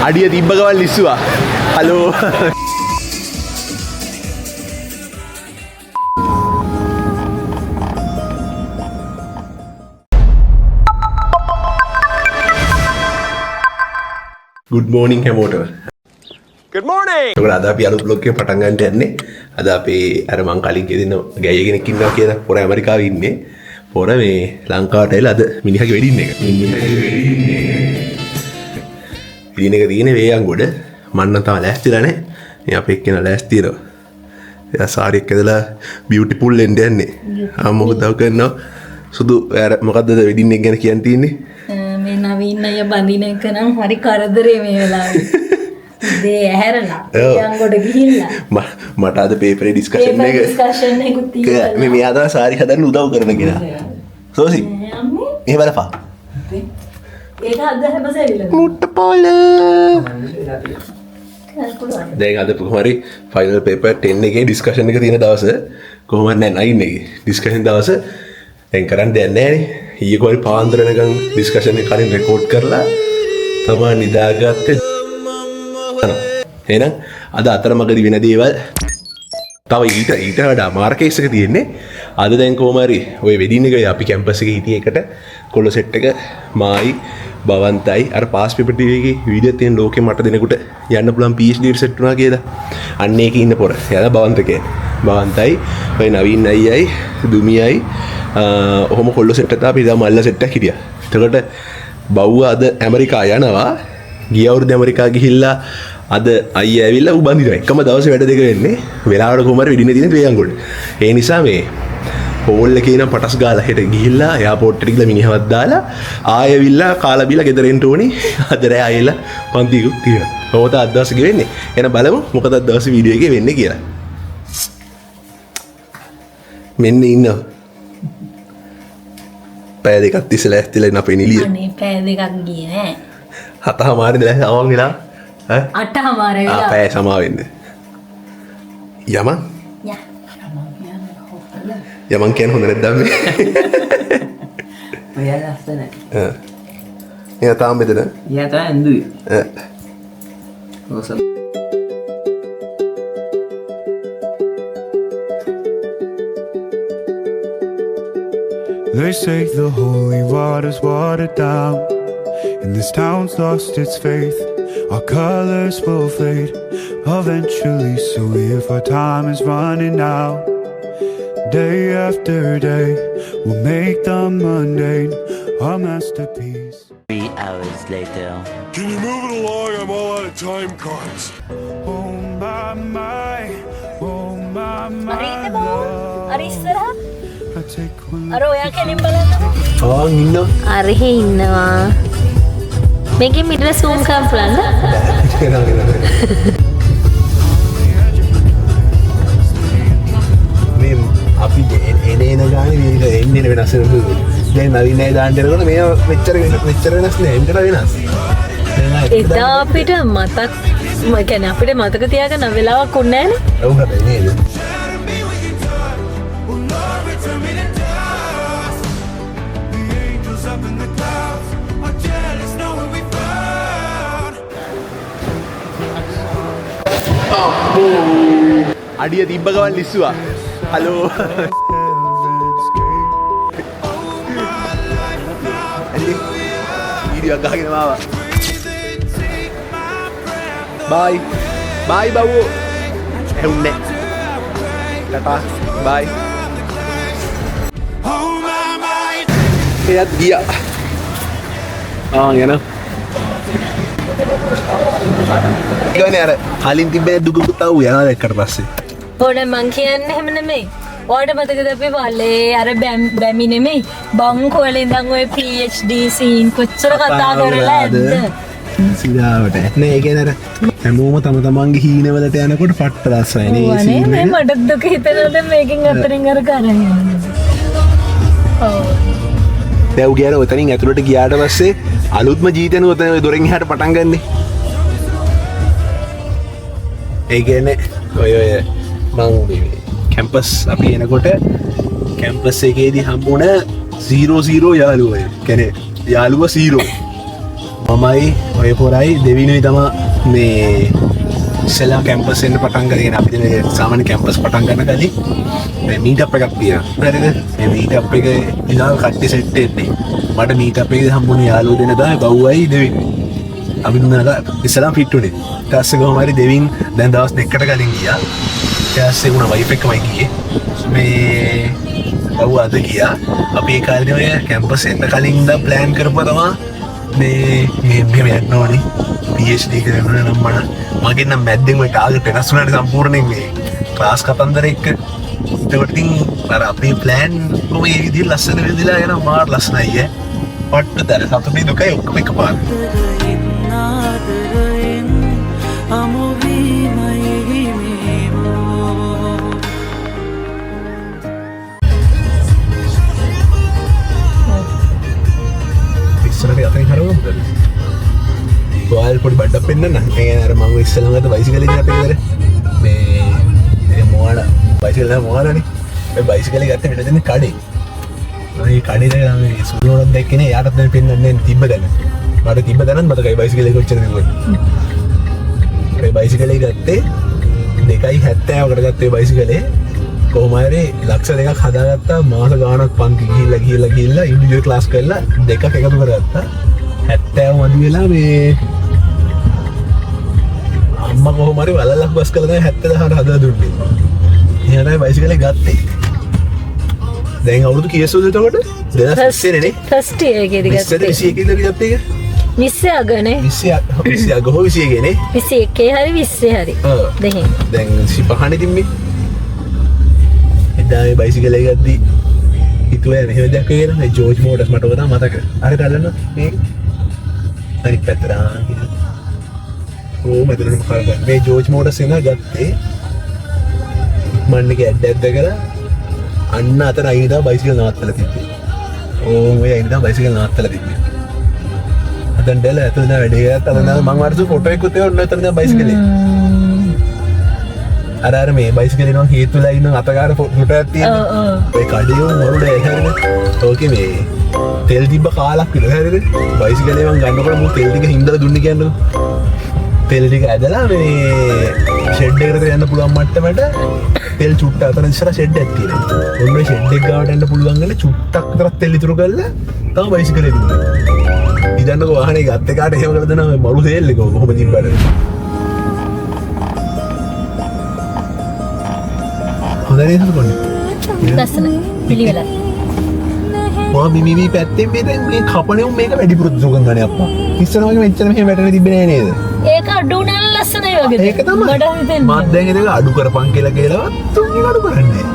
අඩිය තිබ්බ ගමන් ලිස්සුවා. හලෝ. Good morning හැමෝටම. Good morning. ඔයාලා අද අපි අලුත් vlog එක පටන් ගන්න යන්නේ. අද අපේ අර මං කලින් කියදින ගැය කෙනෙක් ඉන්නවා කියලා පොර ඇමරිකාවේ ඉන්නේ. පොර මේ ලංකාවට ඇවිල්ලා අද මිනිහගේ වෙඩින් එක. වෙඩින් එක තියෙන්නේ වේයන්ගොඩ. මන්න තාම ලෑස්තිලා නැහැ. මේ අපේ එක්කෙනා ලෑස්ති වෙනවා. එයා සාරියක් ඇදලා බියුටිෆුල් වෙන්න යන්නේ. මොකද කරනවා? සුදු මොකද්ද වෙඩින් එක ගැන කියන්න තියෙන්නේ? මේ නවීන අය බඳින එක නම් හරි කරදරේ මේ වෙලාවේ. දේ ඇහැරලා යංගොඩ ගිහිල්ලා මට අද පේපරේ ඩිස්කෂන් එකකුත් තියෙනවා. මේ මෙයා තමයි සාරි හදන්න උදව් කරන කෙනා. සෝසි. මෙහෙ බලපන්. ඒක අද හැමසෙවිලා. මුට්ට පොළ. දැන් අද කොහොම හරි ෆයිනල් පේපර් 10 එකේ ඩිස්කෂන් එක තියෙන දවස කොහොම හරි 9 එකේ ඩිස්කෂන් දවස දැන් කරන්න දෙයක් නැහැ නේ. ඊයේ කොහේ පාන්දර වෙනකන් ඩිස්කෂන් එක කලින් රෙකෝඩ් කරලා තමයි නිදාගත්තේ. එහෙනම් අද අතරමඟදී වෙන දේවල් තව ඊට වඩා මාර්කේස් එක තියෙන්නේ. අද දැන් කොහොම හරි ওই වෙඩින් එකේ අපි කැම්පස් එකේ හිටිය එකට කොල්ල සෙට් එක මායි බවන්තයි අර පාස් පේපර් ටීවී එකේ වීඩියෝ තියෙන ලෝකෙ මට දෙනකොට යන්න පුළුවන් PhD එකට සෙට් වුණා කියලා. අන්න ඒකේ ඉන්න පොර. එයා බවන්ත කියන්නේ. බවන්තයි ඔය නවීන් අයියයි දුමියයි ඔහොම කොල්ල සෙට් එක අපි ඉතින් මල්ල සෙට් එකක් හිටියා. එතකොට බව්ව අද ඇමරිකා යනවා. ගිය අවුරුද්ද ඇමරිකා ගිහිල්ලා අද අයියා ඇවිල්ලා ඌ බඳිනවා. එකම දවසේ වැඩ දෙක වෙන්නේ. වෙලාවට කොහොම හරි වෙඩින්නේ තියෙන වේයන්ගොඩ. ඒ නිසා මේ හෝල් එකේ නම් පටස් ගාලා හෙට ගිහිල්ලා එයාපෝට් එකට ගිහලා මිනිහවත් දාලා ආයෙ ඇවිල්ලා කාලා බීලා ගෙදර එන්න ඕනේ. අද රෑ ආයෙලා පන්තිකුත් තියෙනවා. කොහොමද අද දවසේ වෙන්නේ? එහෙනම් බලමු මොකද අද දවසේ වීඩියෝ එකේ වෙන්නේ කියලා. මෙන්න ඉන්නවා. පැය දෙකක් තිස්සලා ඇස්තිලා ඉන්න අපේ නිලිය. අනේ පැය දෙකක් ගියේ නෑ. 7:00 ඉඳලා අවුන් වෙලා 8:00 වෙලා. පැය සමා වෙන්න. යමන් යමන් කියන හොඳ නැද්ද මේ? ඔයා ලස්සනයි. එයා තාම මෙතන. එයා තමයි ඇඳුවේ. ඔසම්. They say the holy water's watered down, and this town's lost its faith. Our colors will fade eventually, so if our time is running out, day after day we'll make the mundane our masterpiece. 3 hours later. Can you move it along? I'm all out of time cards. Oh my, oh my අරින්න බෝ. love. අර ඉස්සරහ. I take one අර ඔයා කෙලින් බලන්නකෝ. ආ ඉන්නවා. අරහේ ඉන්නවා. මේකේ මිඩර zoom කරන් බලන්න. මේ අපි එන ගානේ මේක එන්නේ වෙනස් වෙනවා. දැන් නවීන අය දාන්න යනකොට මේ මෙච්චර වෙනස් නෑ. එන්ට වෙනස්. එදා අපිට මතක් කියන්නේ අපිට මතක තියාගන්න වෙලාවක් උන්නේ නෑනේ. ඔව් හැබැයි නේද? අඩිය තිබ්බ ගමන් ලිස්සුවා. හලෝ. වීඩියෝ ගහගෙන ආවා. බයි. බයි බවෝ. එන්නේ. ටටා. බයි. එයත් ගියා. යනවා. ඒකනේ අර කලින් තිබ්බේ දුකුත් ආව යනවා දැක්කට පස්සේ. පොඩ මං කියන්නේ එහෙම නෙමෙයි. ඔයාලට මතකද අපි පල්ලේ අර බැමි නෙමෙයි. බංකු වල ඉඳන් ඔය PhD සීන් කොච්චර කතා කරලා ඇද්ද? සිරාවට නෑ ඒ කියන්නේ අර හැමෝම තම තමන්ගේ හීනවලට යනකොට පට්ට රසයි නේ ඕනේ සීන් මේ එක. මට දුක හිතෙනවද මේකෙන් අතරින් අර කරන් යනවා. ඔව්. දැන් උ ගියාර ඔතනින් ඇතුළට ගියාට පස්සේ අලුත්ම ජීවිතේන ඔතන දොරෙන් එහාට පටන් ගන්නෙ. ඒ කියන්නේ ඔය මං කැම්පස් අපි එනකොට කැම්පස් එකේදී හම්බුණ 00 යාළුවෝ. කියන්නේ යාළුවා 0. මමයි ඔය පොරයි දෙවිනුයි තම මේ ඉස්සෙල්ලා කැම්පස් එන්න පටන් ගන්න අපි දැන් සාමාන්‍ය කැම්පස් පටන් ගන්න කලින් මේ මීට් අප් එකක් තියෙනවා හරිද මේ මීට් අප් එක ඉඳලා කට්ටිය සෙට් වෙන්නේ මට මීට් අප් එකේ හම්බුනේ යාළුවෝ දෙන තමයි බව්වයි දෙවිනුයි අපි දුන්නා ඉස්සෙල්ලා ෆිට් උනේ ඊට පස්සේ කොහොම හරි දෙවින් දැන් දවස් දෙකකට කලින් ගියා ඊට පස්සේ උනා වයිෆ් එකමයි ගියේ මේ බව්ව අද ගියා අපි ඒ කාලේ ඔය කැම්පස් එන්න කලින් ඉඳන් ප්ලෑන් කරපුවා තමයි මේ යන්න ඕනේ PhD කරන්න නම් මගේ නම් මැද්දෙන් ඔය ටාගට් වෙනස් වුණානේ සම්පූර්ණයෙන් මේ ක්ලාස් කතන්දර එක්ක ඒකට ඉතින් අර අපේ ප්ලෑන් කොහොම මේ විදිහට ලස්සන විදිහලා යනවා මාර ලස්සනයි ඈ පට්ටතර සතුටුයි දුකයි ඔක්කොම එකපාර ඉස්සරහට යතරින් හරවමුද ඔයාල පොඩි බඩක් පෙන්නන්න ඒ අර මම ඉස්සෙල්ලාම ගත්ත බයිසිකලේ ඉගෙන අපේ ඉවර මේ මොහාන බයිසිකල් එක මොහානනේ ඒ බයිසිකලේ ගත්තේ මෙතන දෙන්නේ කඩේ මේ කඩේ දැන් මේ සුදුනොත් දැක්කනේ යාටත් දැන් පෙන්නන්නේ තිබ්බ දැන මට තිබ්බ දැනත් මතකයි බයිසිකලේ කොච්චර දිනුවද ඒ බයිසිකලේ ගත්තේ 2.70කට ගත්තේ බයිසිකලේ කොහොම හරි ලක්ෂ 2ක් හදාගත්තා මාස ගාණක් පන්ති ගිහිල්ලා ඉන්ඩිවිජුවල් ක්ලාස් කරලා දෙකක් එකතු කරගත්තා 70 මදි වෙලා මේ අම්මා කොහොම හරි වලල්ලක් බස් කරලා තමයි 70000ට හදා දුන්නේ. එහෙනම් තමයි බයිසිකලේ ගත්තේ. දැන් අවුරුදු කීයසෝද එතකොට? 2020 නේ. ෆස්ට් ඉයර් එකේදී ගත්තේ. 21 ද ගත්තේ ඒක? 20 අගනේ. 20 අග හෝ 21 නේ. 21 හරි 20 හරි. දෙහින්. දැන් 25 තිම්මේ. එදා මේ බයිසිකලේ ගද්දි හිතුවේ මෙහෙම දෙයක් කියලා මේ ජෝර්ජ් මෝටර්ස් මට ඔක තමයි මතක. හරියට අල්ලන්න මේ අනිත් පැත්තට මෙතනම කරගන්න මේ ජෝර්ජ් මෝටර්ස් එන ගත්තේ මන්නේ ඇඩ් දැකලා අන්න අතන අයිදා බයිසිකල් නවත්තලා තිබ්බේ. ඔය අයිදා බයිසිකල් නවත්තලා තිබ්බේ. අතන දැල ඇතුළේ දැන් වැඩේ ගත්තා. අතන මම වර්ෂ ෆොටෝ එකකුත් ඒ ඔන්න එතන දැන් බයිසිකලේ. අර මේ බයිසිකල් එනවා හේතුලා ඉන්න අතගාර ෆොටෝ එකක් තියෙනවා. ඒ කඩියෝ මොරුඩ ඇහැරෙන. ඕකේ මේ තෙල් තිබ්බ කාලක් විතර හරිද? බයිසිකලේ මම ගන්නකොට මම තෙල් ටික හින්දලා දුන්නේ කියන්නේ. තෙල් ටික ඇදලා මේ ෂෙඩ් එකට යන්න පුළුවන් මට්ටමට තෙල් චුට්ට අතන ඉස්සර ෂෙඩ් එකක් තියෙනවා. ඔන්න ඔය ෂෙඩ් එක ගාවට යන්න පුළුවන් ගන්නේ චුට්ටක් විතරක් තෙල් ඉතුරු කරලා තමයි බයිසිකලේ දුන්නේ. ඉතින්කෝ වාහනේ ගත්ත එකට එහෙම කරලා දෙනවා මරු තෙල් එක කොහොම තිබ්බද? හොඳයි නේද කොන්නේ? ලස්සන පිළිවෙලක්. මම මිමි පැත්තෙන් මේ දැන් මේ කපණෙම මේක වැඩිපුර සුගන් ගන්නේ අප්පා. ඉස්සර වගේ මෙච්චර මෙහෙම වැටෙන්න තිබ්බේ නෑ නේද? ඒක අඩු උනන ලස්සනයි වගේ. ඒක තමයි. මට දැන් ඒක අඩු කරපන් කියලා කියලාවත් තුන්වෙනි අඩු කරන්නේ.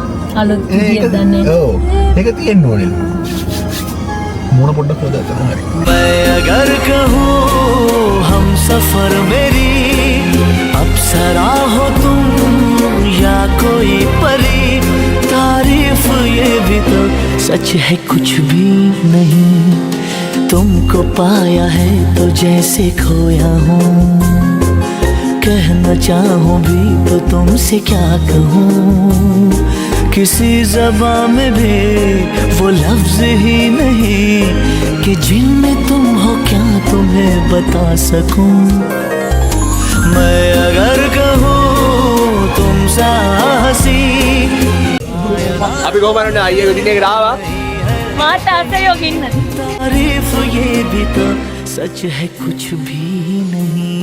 අලුත් විදියක් දන්නේ. ඔව්. ඒක තියෙන්න ඕනේ. මොන පොඩ්ඩක් හොදා තමයි හරි. मैं अगर कहूँ हम सफर मेरी अप्सरा हो तुम या कोई परी तारीफ ये भी तो सच है कुछ भी नहीं तुमको पाया है तो जैसे खोया हूँ कहना चाहूँ भी तो तुमसे क्या कहूँ किसी ज़बान में भी वो लफ्ज़ ही नहीं कि जिनमें तुम हो क्या तुम्हें बता सकूं मैं अगर कहूँ तुम साहसी අපි කොහමද අයියේ වෙඩින් එකට ආවා? මාත් ආසයි යෝගින්න. तारीफ ये भी तो सच है कुछ भी नहीं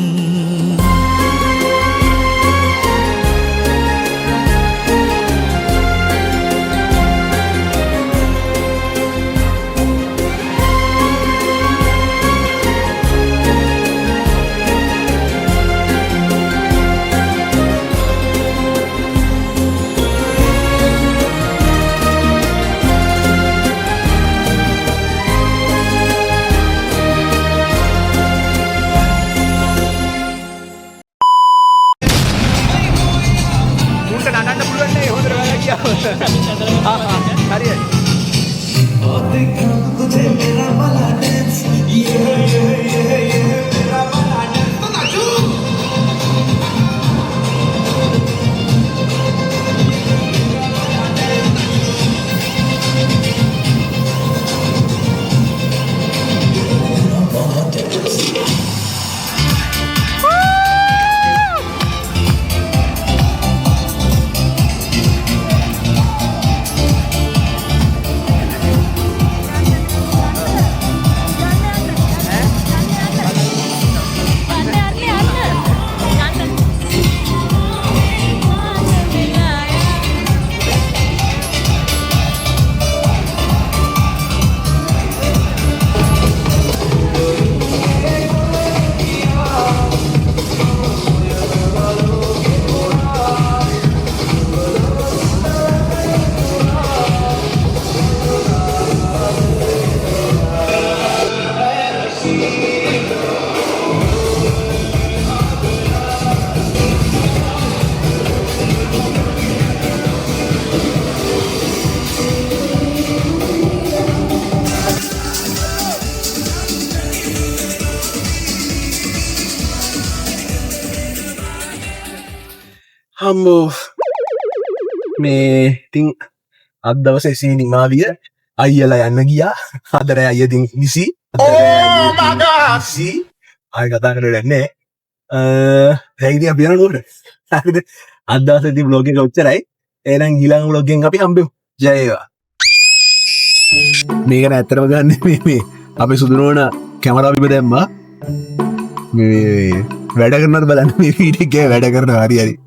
හම්බෝ මේ ඉතින් අත් දවසේ සීනි මාවිය අයියලා යන්න ගියා අදර අයියදින් නිසි ආය කතා කරන්නේ හැයිති අපි යන නුවරට හරිද අත් දවසේ ඉතින් බ්ලොග් එක ඔච්චරයි එහෙනම් ඊළඟ බ්ලොග් එකෙන් අපි හම්බෙමු ජය වේවා මේක ඇත්තටම ගන්න මේ අපේ සුදුනෝන කැමරාව බිම දැම්මා මේ වැඩ කරනවද බලන්න මේ වීඩියෝ එකේ වැඩ කරනවා හරි හරි